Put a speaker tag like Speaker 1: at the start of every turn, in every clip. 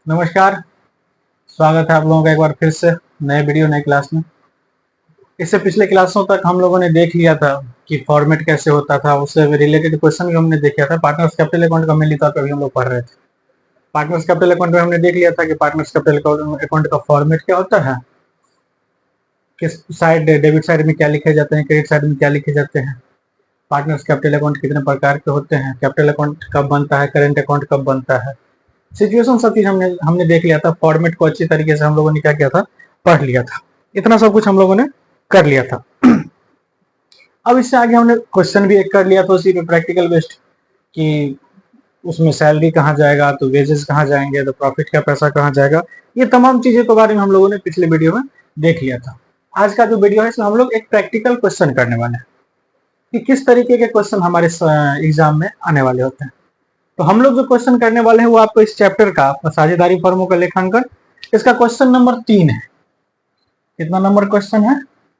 Speaker 1: नमस्कार। स्वागत है आप लोगों का एक बार फिर से नए वीडियो नए क्लास में। इससे पिछले क्लासों तक हम लोगों ने देख लिया था कि फॉर्मेट कैसे होता था, उससे रिलेटेड क्वेश्चन भी हमने देखा था। पार्टनर्स कैपिटल अकाउंट का मेनली तौर पर भी हम लोग पढ़ रहे थे। पार्टनर्स कैपिटल अकाउंट में हमने देख लिया था कि पार्टनर्स कैपिटल अकाउंट का फॉर्मेट क्या होता है, किस साइड डेबिट साइड में क्या लिखे जाते हैं, क्रेडिट साइड में क्या लिखे जाते हैं, पार्टनर्स कैपिटल अकाउंट कितने प्रकार के होते हैं, कैपिटल अकाउंट कब बनता है, करेंट अकाउंट कब बनता है, सिचुएशन सब चीज हमने देख लिया था। फॉर्मेट को अच्छी तरीके से हम लोगों ने क्या किया था, पढ़ लिया था। इतना सब कुछ हम लोगों ने कर लिया था। अब इससे आगे हमने क्वेश्चन भी एक कर लिया था उसी पे प्रैक्टिकल बेस्ड, कि उसमें सैलरी कहाँ जाएगा, तो वेजेस कहाँ जाएंगे, तो प्रॉफिट का पैसा कहाँ जाएगा। ये तमाम चीजें के बारे में हम लोगों ने पिछले वीडियो में देख लिया था। आज का जो वीडियो है इसमें हम लोग एक प्रैक्टिकल क्वेश्चन करने वाले हैं कि किस तरीके के क्वेश्चन हमारे एग्जाम में आने वाले होते हैं। तो हम लोग जो क्वेश्चन करने वाले हैं वो आपको इस चैप्टर का साझेदारी फर्मों का लेखांकन, इसका क्वेश्चन नंबर 3 है। कितना नंबर क्वेश्चन है?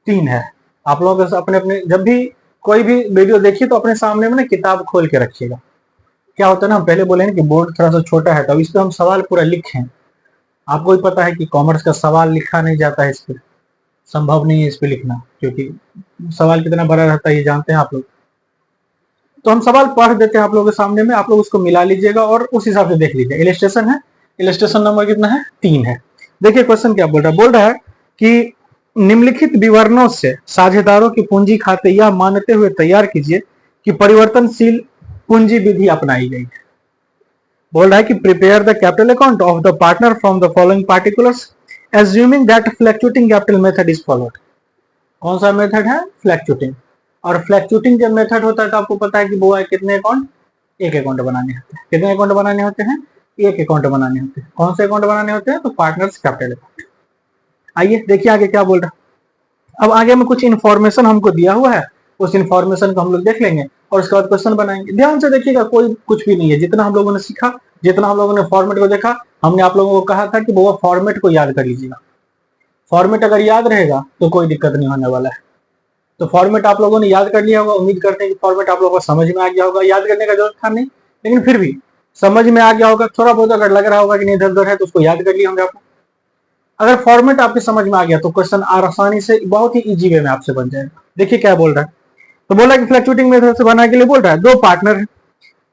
Speaker 1: 3 है। आप लोग अपने अपने जब भी कोई भी वीडियो देखिए तो अपने सामने में ना किताब खोल के रखिएगा। क्या होता है ना, पहले बोले ना कि बोर्ड थोड़ा सा छोटा है, तो इस पे हम सवाल पूरा लिखे। आपको भी पता है कि कॉमर्स का सवाल लिखा नहीं जाता है, इस पे संभव नहीं है इस पे लिखना, क्योंकि सवाल कितना बड़ा रहता है ये जानते हैं आप लोग। तो हम सवाल पढ़ देते हैं आप लोगों के सामने में, आप लोग उसको मिला लीजिएगा और उस हिसाब से देख लीजिए। इलस्ट्रेशन है, इलस्ट्रेशन नंबर कितना है? 3 है। देखिए क्वेश्चन क्या बोल रहा है कि निम्नलिखित विवरणों से साझेदारों की पूंजी खाते यह मानते हुए तैयार कीजिए कि परिवर्तनशील पूंजी विधि अपनाई गई है। बोल रहा है कि prepare the capital account of the partner from the following particulars assuming that fluctuating capital method is followed. कौन सा मेथड है? फ्लैक्चुएटिंग। और फ्लैक्चुएटिंग जब मेथड होता है तो आपको पता है कि वो है कितने अकाउंट? एक अकाउंट बनाने होते हैं। कितने अकाउंट बनाने होते हैं? एक अकाउंट बनाने होते हैं। कौन से अकाउंट बनाने होते हैं? तो पार्टनर्स कैपिटल अकाउंट। आइए देखिए आगे क्या बोल रहा है। अब आगे में कुछ इन्फॉर्मेशन हमको दिया हुआ है, उस इन्फॉर्मेशन को हम लोग देख लेंगे और उसके बाद क्वेश्चन बनाएंगे। ध्यान से देखिएगा, कोई कुछ भी नहीं है। जितना हम लोगों ने सीखा, जितना हम लोगों ने फॉर्मेट को देखा, हमने आप लोगों को कहा था कि वो फॉर्मेट को याद कर लीजिएगा। फॉर्मेट अगर याद रहेगा तो कोई दिक्कत नहीं होने वाला है। तो फॉर्मेट आप लोगों ने याद कर लिया होगा। उम्मीद करते हैं कि फॉर्मेट आप लोगों को समझ में आ गया होगा। याद करने का जरूरत था नहीं, लेकिन फिर भी समझ में आ गया होगा। थोड़ा बहुत अगर लग रहा होगा कि नहीं इधर उधर है तो उसको याद कर लिया होंगे आपको। अगर फॉर्मेट आपके समझ में आ गया तो क्वेश्चन आसानी से बहुत ही इजी वे में आपसे बन जाएगा। देखिए क्या बोल रहा है। तो बोला कि फ्लक्चुएटिंग मेथड से बनाने के लिए बोल रहा है, दो पार्टनर है।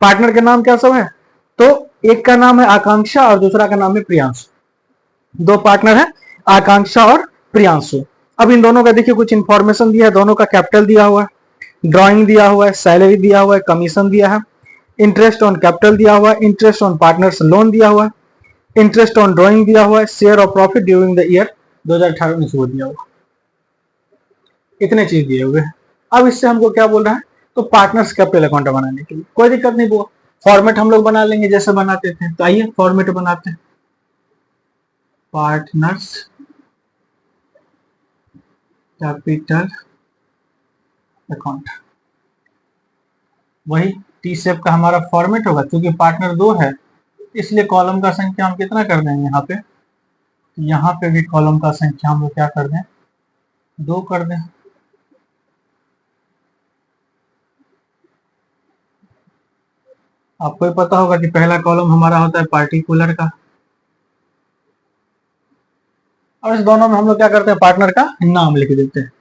Speaker 1: पार्टनर के नाम क्या सब है? तो एक का नाम है आकांक्षा और दूसरा का नाम है प्रियांशु। दो पार्टनर है, आकांक्षा और प्रियांशु। अब इन दोनों का देखिए कुछ इंफॉर्मेशन दिया है। दोनों का कैपिटल दिया हुआ है, ड्राइंग दिया हुआ है, सैलरी दिया हुआ है, कमीशन दिया है, इंटरेस्ट ऑन कैपिटल दिया हुआ है, इंटरेस्ट ऑन पार्टनर्स लोन दिया हुआ है, इंटरेस्ट ऑन ड्राइंग दिया हुआ है, share of profit during the year 2018-19 वो दिया हुआ। इतने चीज दिए हुए हैं। अब इससे हमको क्या बोल रहा है? तो पार्टनर्स कैपिटल अकाउंट बनाने के लिए कोई दिक्कत नहीं, वो फॉर्मेट हम लोग बना लेंगे जैसे बनाते थे। तो आइए फॉर्मेट बनाते हैं। पार्टनर्स कैपिटल अकाउंट, वही टी शेप का हमारा फॉर्मेट होगा। क्योंकि पार्टनर दो है इसलिए कॉलम का संख्या हम कितना कर देंगे यहाँ पे, यहाँ पे भी कॉलम का संख्या हम लोग क्या कर दें? 2 कर दें। आपको ही पता होगा कि पहला कॉलम हमारा होता है पार्टिकुलर का, और इस दोनों में हम लोग क्या करते हैं? पार्टनर का नाम लिख देते हैं।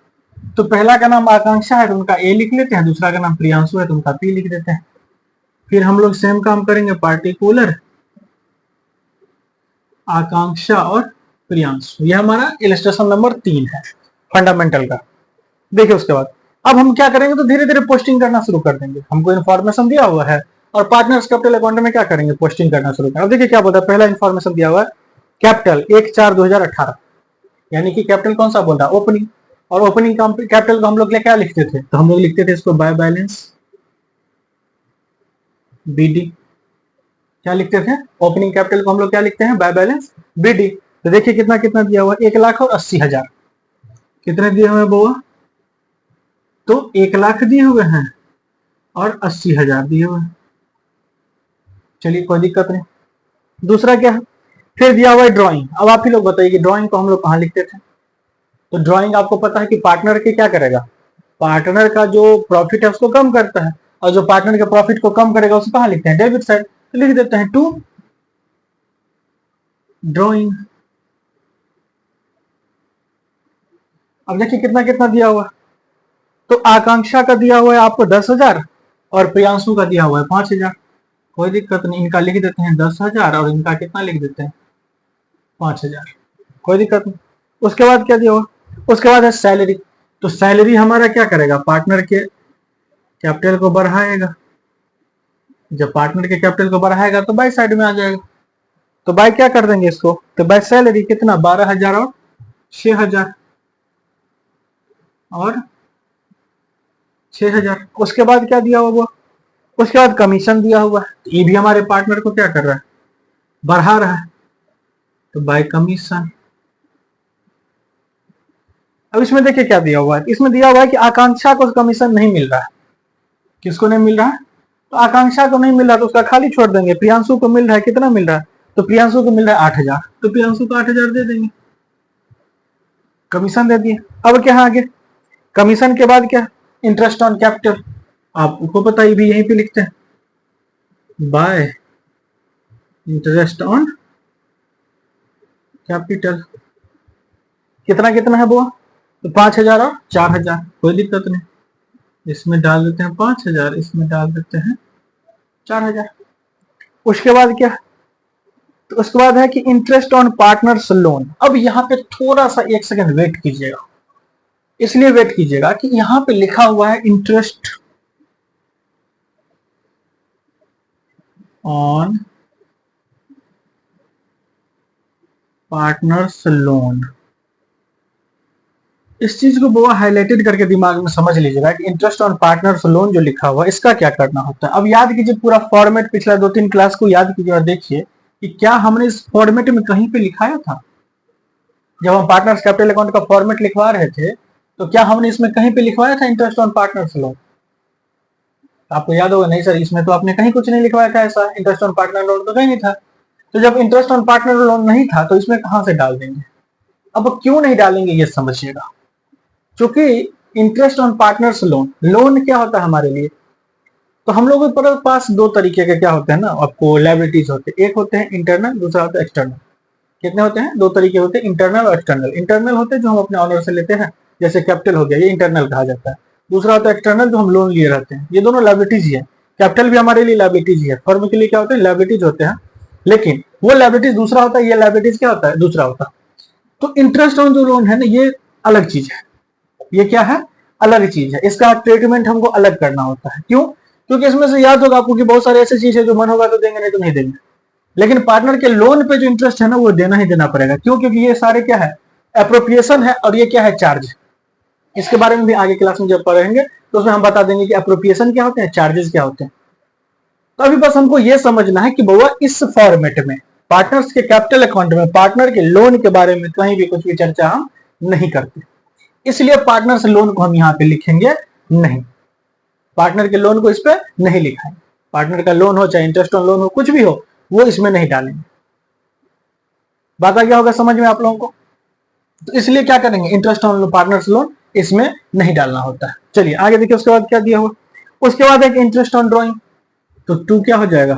Speaker 1: तो पहला का नाम आकांक्षा है तो उनका ए लिख लेते हैं, दूसरा का नाम प्रियांशु है तो उनका पी लिख देते हैं। फिर हम लोग सेम काम करेंगे, पार्टिकुलर आकांक्षा और प्रियांशु। यह हमारा इलस्ट्रेशन नंबर 3 है फंडामेंटल का। देखिए उसके बाद अब हम क्या करेंगे, तो धीरे धीरे पोस्टिंग करना शुरू कर देंगे। हमको इन्फॉर्मेशन दिया हुआ है और पार्टनर्स कैपिटल अकाउंट में क्या करेंगे? पोस्टिंग करना शुरू करेंगे। अब देखिए क्या बोलता है, पहला इन्फॉर्मेशन दिया हुआ है कैपिटल 1/4/2018, यानी कि कैपिटल कौन सा बोल रहा है? ओपनिंग। और ओपनिंग कैपिटल को हम लोग क्या लिखते थे? तो हम लोग लिखते थे इसको बाय बैलेंस बीडी। क्या लिखते थे? ओपनिंग कैपिटल को हम लोग क्या लिखते हैं? By balance BD. तो देखिए कितना कितना दिया हुआ, 1,00,000 और 80,000। कितने दिए हुए बुआ? तो 1,00,000 दिए हुए हैं और 80,000 दिए हुए हैं। चलिए कोई दिक्कत नहीं। दूसरा क्या है? फिर दिया हुआ है ड्राइंग। अब आप ही लोग बताइए कि ड्राइंग को हम लोग कहाँ लिखते थे? तो ड्राइंग आपको पता है कि पार्टनर के क्या करेगा? पार्टनर का जो प्रॉफिट है उसको कम करता है, और जो पार्टनर के प्रॉफिट को कम करेगा उसको कहाँ लिखते हैं? Debit side. तो लिख देते हैं 2। ड्राइंग। अब देखिए कितना कितना दिया हुआ, तो आकांक्षा का दिया हुआ है आपको 10,000 और प्रियांशु का दिया हुआ है 5,000। कोई दिक्कत नहीं, इनका लिख देते हैं 10,000 और इनका कितना लिख देते हैं 5,000, कोई दिक्कत नहीं। उसके बाद क्या दिया हुआ, उसके बाद है सैलरी। तो सैलरी हमारा क्या करेगा, पार्टनर के कैपिटल को बढ़ाएगा। जब पार्टनर के कैपिटल को बढ़ाएगा तो बाई साइड में आ जाएगा, तो बाय क्या कर देंगे इसको, तो बाय सैलरी कितना 12,000 और 6,000 और 6,000। उसके बाद क्या दिया हुआ, उसके बाद कमीशन दिया हुआ है, ये भी हमारे पार्टनर को क्या कर रहा है, बढ़ा रहा है, तो बाय कमीशन। अब इसमें देखिए क्या दिया हुआ है, इसमें दिया हुआ है कि आकांक्षा को कमीशन नहीं मिल रहा है। किसको नहीं मिल रहा है, तो आकांक्षा को नहीं मिल रहा तो उसका खाली छोड़ देंगे। प्रियांशु को मिल रहा है, कितना मिल रहा है, तो प्रियांशु को मिल रहा है 8,000, तो प्रियांशु को 8,000 दे देंगे, कमीशन दे दिए। अब क्या है आगे, कमीशन के बाद क्या, इंटरेस्ट ऑन कैपिटल, आपको पता ही भी यहीं पे लिखते हैं बाय इंटरेस्ट ऑन कैपिटल। कितना कितना है वो, तो 5,000 और 4,000, कोई दिक्कत नहीं, इसमें डाल देते हैं 5,000, इसमें डाल देते हैं 4,000। उसके बाद क्या, तो उसके बाद है कि इंटरेस्ट ऑन पार्टनर्स लोन। अब यहाँ पे थोड़ा सा 1 सेकंड वेट कीजिएगा, इसलिए वेट कीजिएगा कि यहाँ पे लिखा हुआ है इंटरेस्ट ऑन पार्टनर्स लोन। इस चीज को बुआ हाईलाइटेड करके दिमाग में समझ लीजिएगा कि इंटरेस्ट ऑन पार्टनर्स लोन जो लिखा हुआ है इसका क्या करना होता है। अब याद कीजिए पूरा फॉर्मेट, पिछला 2-3 क्लास को याद कीजिए और देखिए कि क्या हमने इस फॉर्मेट में कहीं पे लिखाया था। जब हम पार्टनर्स कैपिटल अकाउंट का फॉर्मेट लिखवा रहे थे तो क्या हमने इसमें कहीं पे लिखवाया था इंटरेस्ट ऑन पार्टनर्स लोन, आपको याद होगा, नहीं सर इसमें तो आपने कहीं कुछ नहीं लिखवाया था, ऐसा इंटरेस्ट ऑन पार्टनर लोन तो कहीं नहीं था। तो जब इंटरेस्ट ऑन पार्टनर लोन नहीं था तो इसमें कहां से डाल देंगे। अब क्यों नहीं डालेंगे ये समझिएगा, क्योंकि interest on partners loan, loan क्या होता है हमारे लिए, तो हम लोगों के पास 2 तरीके के क्या होते हैं ना, आपको लायबिलिटीज होते हैं, एक होते हैं इंटरनल, दूसरा होता है एक्सटर्नल। कितने होते हैं, 2 तरीके होते हैं, इंटरनल और एक्सटर्नल। इंटरनल होते हैं जो हम अपने ऑनर से लेते हैं, जैसे कैपिटल हो गया, ये इंटरनल कहा जाता है। दूसरा होता है एक्सटर्नल जो हम लोन लिए रहते हैं, ये दोनों लायबिलिटीज ही है। कैपिटल भी हमारे लिए लायबिलिटीज ही है, फर्म के लिए क्या होते हैं, लायबिलिटीज होते हैं, लेकिन वो लायबिलिटीज दूसरा होता है, ये लायबिलिटीज क्या होता है, दूसरा होता है। तो इंटरेस्ट ऑन जो लोन है ना, ये अलग चीज है, ये क्या है, अलग चीज है, इसका ट्रीटमेंट हमको अलग करना होता है। क्यों, क्योंकि इसमें से याद होगा आपको कि बहुत सारे ऐसी चीज है जो मन होगा तो देंगे, नहीं तो नहीं देंगे, लेकिन पार्टनर के लोन पे जो इंटरेस्ट है ना वो देना ही देना पड़ेगा। क्यों, क्योंकि ये सारे क्या है, एप्रोप्रिएशन है, और ये क्या है, चार्ज। इसके बारे में भी आगे क्लास में जब पढ़ेंगे तो उसमें हम बता देंगे कि एप्रोप्रिएशन क्या होते हैं, चार्जेस क्या होते हैं। तो अभी बस हमको ये समझना है कि बउआ इस फॉर्मेट में पार्टनर्स के कैपिटल अकाउंट में पार्टनर के लोन के बारे में कहीं भी कुछ भी चर्चा हम नहीं करते, इसलिए पार्टनर्स लोन को हम यहाँ पे लिखेंगे नहीं, पार्टनर के लोन को इस पे नहीं लिखाएंगे। पार्टनर का लोन हो चाहे इंटरेस्ट ऑन लोन हो, कुछ भी हो, वो इसमें नहीं डालेंगे। बात आ गया होगा समझ में आप लोगों को, तो इसलिए क्या करेंगे, इंटरेस्ट ऑन पार्टनर्स लोन इसमें नहीं डालना होता है। चलिए आगे देखिए, उसके बाद क्या दिया हुआ, उसके बाद है कि इंटरेस्ट ऑन ड्रॉइंग, तो 2 क्या हो जाएगा,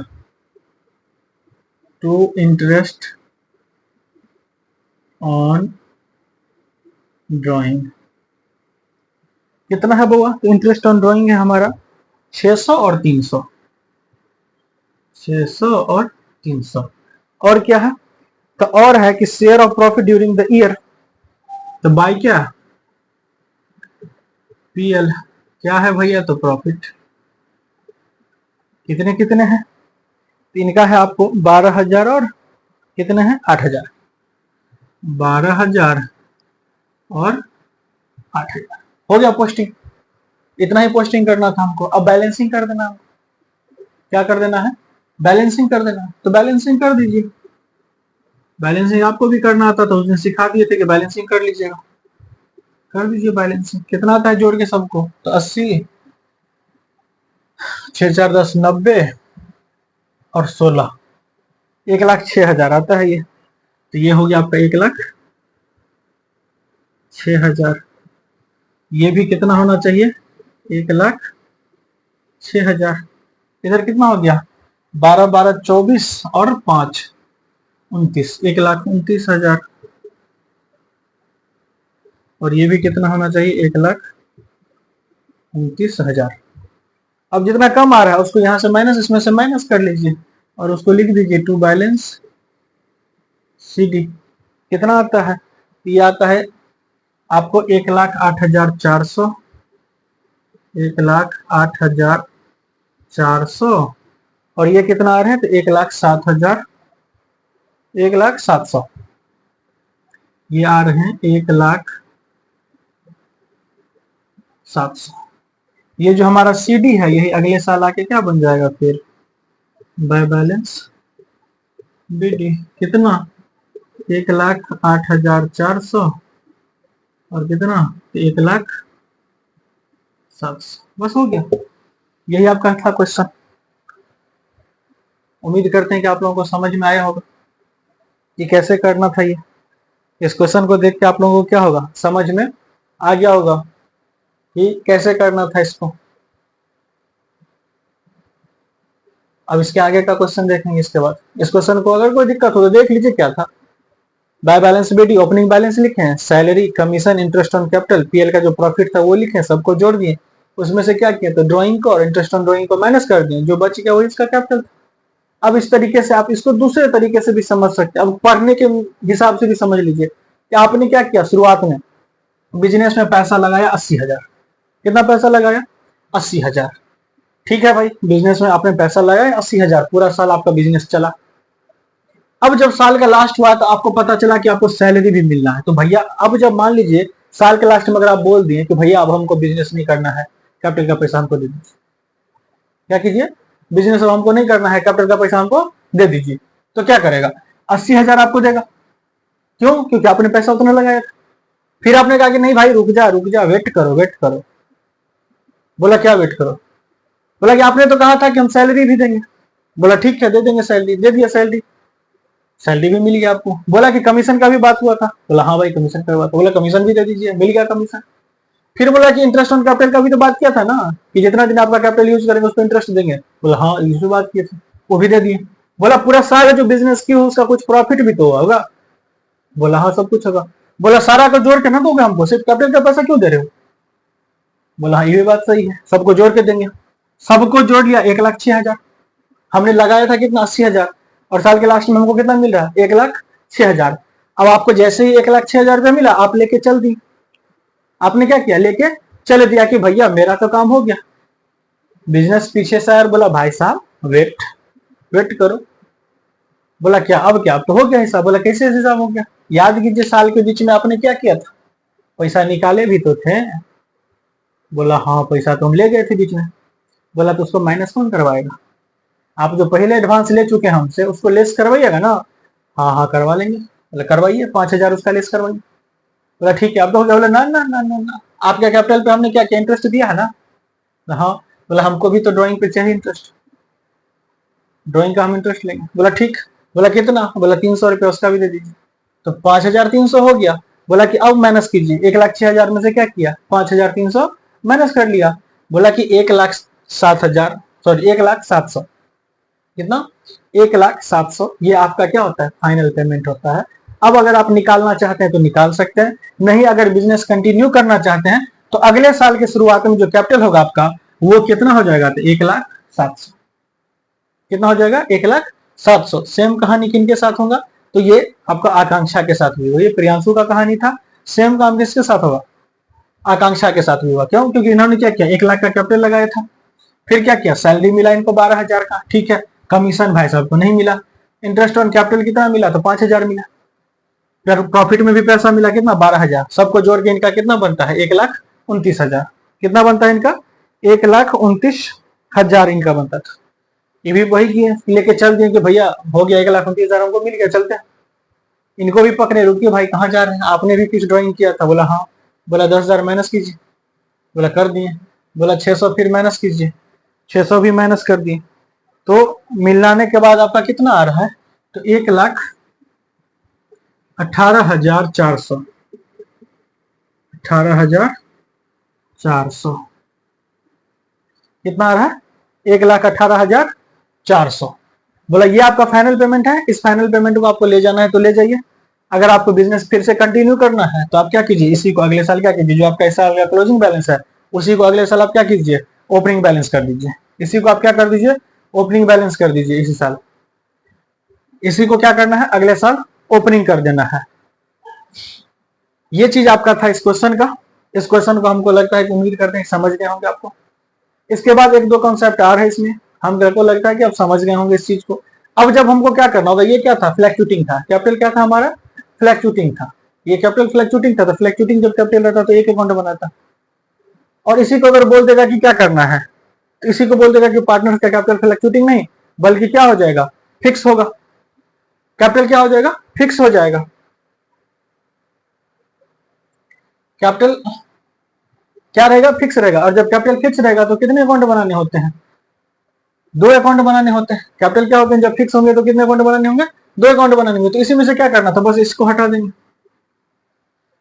Speaker 1: 2 इंटरेस्ट ऑन ड्रॉइंग। कितना है बुआ, तो इंटरेस्ट ऑन ड्रॉइंग है हमारा 600 और 300, 600 और 300। और क्या है, तो और है कि share of profit during the year, तो बाय क्या, पीएल। क्या है भैया, तो प्रॉफिट। कितने कितने हैं, तो इनका है आपको 12,000 और कितने हैं 8,000, 12,000 और 8,000 हो गया पोस्टिंग। इतना ही पोस्टिंग करना था हमको। अब बैलेंसिंग कर देना, क्या कर देना है, बैलेंसिंग कर देना, तो बैलेंसिंग कर दीजिए। बैलेंसिंग आपको भी करना आता था, उसने सिखा दिए थे कि बैलेंसिंग कर लीजिएगा, कर दीजिए बैलेंसिंग। कितना आता है जोड़ के सबको, तो 80, 6 4 10 90 और 16, 1,06,000 आता है ये। तो ये हो गया आपका 1,06,000। ये भी कितना होना चाहिए, 1,06,000। इधर कितना हो गया, 12 12 24 और 5, 29, 1,29,000। और ये भी कितना होना चाहिए, 1,29,000। अब जितना कम आ रहा है उसको यहाँ से माइनस, इसमें से माइनस कर लीजिए और उसको लिख दीजिए टू बैलेंस CD। कितना आता है, ये आता है आपको 1,08,400, 1,08,400। और ये कितना आ रहे हैं, तो 1,07,000, 1,07,000। ये आ रहे हैं 1,07,000। ये जो हमारा CD है यही अगले साल आके क्या बन जाएगा फिर, बाय बैलेंस BD। कितना, 1,08,400 और कितना, 1,07,000। बस हो गया, यही आपका था क्वेश्चन। उम्मीद करते हैं कि आप लोगों को समझ में आया होगा कि कैसे करना था ये। इस क्वेश्चन को देख के आप लोगों को क्या होगा, समझ में आ गया होगा कि कैसे करना था इसको। अब इसके आगे का क्वेश्चन देखेंगे इसके बाद। इस क्वेश्चन को अगर कोई दिक्कत हो तो देख लीजिए क्या था। By balance BD opening balance लिखे हैं, salary, commission, interest on capital, PL का जो प्रॉफिट था वो लिखे, सबको जोड़ दिए। उसमें से क्या किया, तो ड्राइंग को और इंटरेस्ट ऑन ड्राइंग को माइनस कर दिए, जो बच गया वही इसका कैपिटल। अब इस तरीके से आप इसको दूसरे तरीके से भी समझ सकते हैं। अब पढ़ने के हिसाब से भी समझ लीजिए कि आपने क्या किया, शुरुआत में बिजनेस में पैसा लगाया 80,000। कितना पैसा लगाया, 80,000। ठीक है भाई, बिजनेस में आपने पैसा लगाया 80,000, पूरा साल आपका बिजनेस चला। अब जब साल का लास्ट हुआ तो आपको पता चला कि आपको सैलरी भी मिलना है, तो भैया अब जब मान लीजिए साल के लास्ट में अगर आप बोल दिए कि भैया अब हमको बिजनेस नहीं करना है, कैपिटल का पैसा हमको दे दीजिए, क्या कीजिए, बिजनेस अब हमको नहीं करना है, कैपिटल का पैसा हमको दे दीजिए, तो क्या करेगा, 80,000 आपको देगा। क्यों, क्योंकि आपने पैसा उतना लगाया था। फिर आपने कहा कि नहीं भाई रुक जा, वेट करो वेट करो। बोला क्या वेट करो, बोला कि आपने तो कहा था कि हम सैलरी भी देंगे। बोला ठीक है दे देंगे सैलरी, दे दिया सैलरी, सैलरी भी मिल गया आपको। बोला कि कमीशन का भी बात हुआ था, बोला हाँ भाई कमीशन का बात, बोला कमीशन भी दे दीजिए, मिल गया कमीशन। फिर बोला कि इंटरेस्ट ऑन कैपिटल का भी तो बात किया था ना, कि जितना दिन आपका कैपिटल यूज करेंगे उसको इंटरेस्ट देंगे। बोला हाँ इस भी बात की थी, वो भी दे दिए। बोला पूरा साल जो बिजनेस की उसका कुछ प्रॉफिट भी तो होगा। बोला हाँ सब कुछ होगा। बोला सारा को जोड़ के ना दोगे हमको, सिर्फ कैपिटल का पैसा क्यों दे रहे हो। बोला हाँ ये भी बात सही है, सबको जोड़ के देंगे। सबको जोड़ लिया, 1,06,000। हमने लगाया था कितना, 80,000, और साल के लास्ट में हमको कितना मिल रहा है, 1,06,000। अब आपको जैसे ही 1,06,000 रुपया मिला, आप लेके चल दी। आपने क्या किया, लेके चल दिया कि भैया मेरा तो काम हो गया। बिजनेस पीछे से यार बोला भाई साहब वेट वेट करो। बोला क्या, अब क्या, अब तो हो गया हिसाब। बोला कैसे हिसाब हो गया, याद कीजिए साल के बीच में आपने क्या किया था, पैसा निकाले भी तो थे। बोला हाँ पैसा तो हम ले गए थे बीच में। बोला तो उसको माइनस कौन करवाएगा, आप जो पहले एडवांस ले चुके हैं हमसे उसको लेस करवाइएगा ना। हाँ हाँ करवा लेंगे। बोला करवाइए, 5,000 उसका लेस करवाइए। बोला ठीक है, अब तो हो गया। बोला ना ना ना ना ना, आपके कैपिटल पे हमने क्या क्या इंटरेस्ट दिया है ना। हाँ। बोला हमको भी तो ड्राइंग पे चाहिए इंटरेस्ट, ड्राइंग का हम इंटरेस्ट लेंगे। बोला ठीक। बोला कितना, बोला 300 रुपया, उसका भी दे दीजिए। तो 5,300 हो गया। बोला कि अब माइनस कीजिए, 1,06,000 में से क्या किया, 5,300 माइनस कर लिया। बोला कि 1,07,000, सॉरी 1,07,000, कितना, 1,07,000, ये आपका क्या होता है, फाइनल पेमेंट होता है। अब अगर आप निकालना चाहते हैं तो निकाल सकते हैं, नहीं अगर बिजनेस कंटिन्यू करना चाहते हैं तो अगले साल के शुरुआत में जो कैपिटल होगा आपका वो कितना हो जाएगा, तो 1,07,000। कितना हो जाएगा, 1,07,000। सेम कहानी किनके साथ होगा, तो ये आपका आकांक्षा के साथ हुई, ये प्रियांशु का कहानी था। सेम काम किसके साथ होगा, आकांक्षा के साथ हुआ। क्यों, क्योंकि इन्होंने क्या किया, 1,00,000 का कैपिटल लगाया था। फिर क्या किया, सैलरी मिला इनको 12,000 का, ठीक है। कमीशन भाई साहब को नहीं मिला। इंटरेस्ट ऑन कैपिटल कितना मिला, तो 5,000 मिला। फिर प्रॉफिट में भी पैसा मिला, कितना, 12,000। सबको जोड़ के इनका कितना बनता है, 1,29,000। कितना बनता है इनका, 1,29,000 इनका बनता था। ये भी वही किए, लेके चल दिए कि भैया हो गया, 1,29,000 हमको मिल गया, चलते हैं। इनको भी पकड़े, रुकिए भाई कहाँ जा रहे हैं, आपने भी कुछ ड्राइंग किया था। बोला हाँ। बोला 10,000 माइनस कीजिए। बोला कर दिए। बोला 600 फिर माइनस कीजिए, 600 भी माइनस कर दिए। तो मिलाने के बाद आपका कितना आ रहा है, तो 1,18,400, 18,400 कितना आ रहा है, 1,18,400। बोला ये आपका फाइनल पेमेंट है, इस फाइनल पेमेंट को आपको ले जाना है तो ले जाइए। अगर आपको बिजनेस फिर से कंटिन्यू करना है तो आप क्या कीजिए, इसी को अगले साल क्या कीजिए, जो आपका इस साल का क्लोजिंग बैलेंस है उसी को अगले साल आप क्या कीजिए, ओपनिंग बैलेंस कर दीजिए। इसी को आप क्या कर दीजिए, ओपनिंग बैलेंस कर दीजिए इसी साल। इसी को क्या करना है, अगले साल ओपनिंग कर देना है। ये चीज आपका था इस क्वेश्चन का। इस क्वेश्चन को हमको लगता है कि उम्मीद करते हैं समझ गए होंगे आपको। इसके बाद एक दो कॉन्सेप्ट आ रहे हैं इसमें, हमको लगता है कि आप समझ गए होंगे इस चीज को। अब जब हमको क्या करना होगा, ये क्या था, फ्लैक्चुएटिंग था। कैपिटल क्या था हमारा, फ्लैक्चुएटिंग था। ये कैपिटल फ्लैक्चुएटिंग था, तो फ्लैक्चुएटिंग जब कैपिटल रहता तो एक अकाउंट बनाता। और इसी को अगर बोल देगा कि क्या करना है, तो इसी को बोल देगा कि पार्टनर्स का कैपिटल फ्लैक्चुएटिंग नहीं बल्कि क्या हो जाएगा, फिक्स होगा। कैपिटल क्या हो जाएगा, फिक्स हो जाएगा। कैपिटल क्या रहेगा, फिक्स रहेगा। और जब कैपिटल फिक्स रहेगा तो कितने अकाउंट बनाने होते हैं, दो अकाउंट बनाने होते हैं। कैपिटल क्या होते हैं, जब फिक्स होंगे तो कितने अकाउंट बनाने होंगे, दो अकाउंट बनाने होंगे। तो इसी में से क्या करना था, बस इसको हटा देंगे।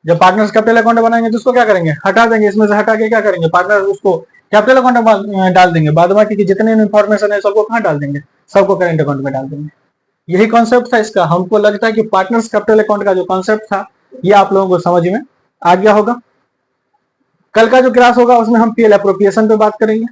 Speaker 1: जब पार्टनर्स कैपिटल अकाउंट बनाएंगे तो उसको क्या करेंगे, हटा देंगे। इसमें से हटा के क्या करेंगे, पार्टनर उसको कैपिटल अकाउंट में डाल देंगे। बाद बाकी की जितने इन्फॉर्मेशन है सबको कहाँ डाल देंगे, सबको करेंट अकाउंट में डाल देंगे। यही कॉन्सेप्ट था इसका। हमको लगता है कि पार्टनर्स कैपिटल अकाउंट का जो कॉन्सेप्ट था ये आप लोगों को समझ में आ गया होगा। कल का जो क्लास होगा उसमें हम पीएल एप्रोप्रिएशन पे बात करेंगे,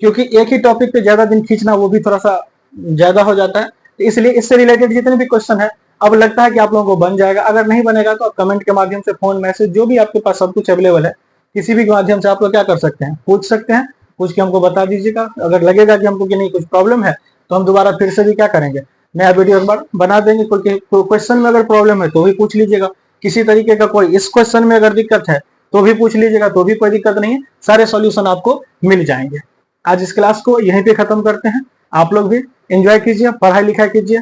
Speaker 1: क्योंकि एक ही टॉपिक पे ज्यादा दिन खींचना वो भी थोड़ा सा ज्यादा हो जाता है। तो इसलिए इससे रिलेटेड जितने भी क्वेश्चन है अब लगता है कि आप लोगों को बन जाएगा। अगर नहीं बनेगा तो आप कमेंट के माध्यम से, फोन मैसेज, जो भी आपके पास सब कुछ अवेलेबल है, किसी भी माध्यम से आप लोग क्या कर सकते हैं, पूछ सकते हैं। पूछ के हमको बता दीजिएगा। अगर लगेगा कि हमको कि नहीं कुछ प्रॉब्लम है तो हम दोबारा फिर से भी क्या करेंगे, नया वीडियो बना देंगे। क्वेश्चन में अगर प्रॉब्लम है तो भी पूछ लीजिएगा। किसी तरीके का कोई इस क्वेश्चन में अगर दिक्कत है तो भी पूछ लीजिएगा, तो भी कोई दिक्कत नहीं है, सारे सॉल्यूशन आपको मिल जाएंगे। आज इस क्लास को यहीं पे खत्म करते हैं। आप लोग भी एंजॉय कीजिए, पढ़ाई लिखाई कीजिए।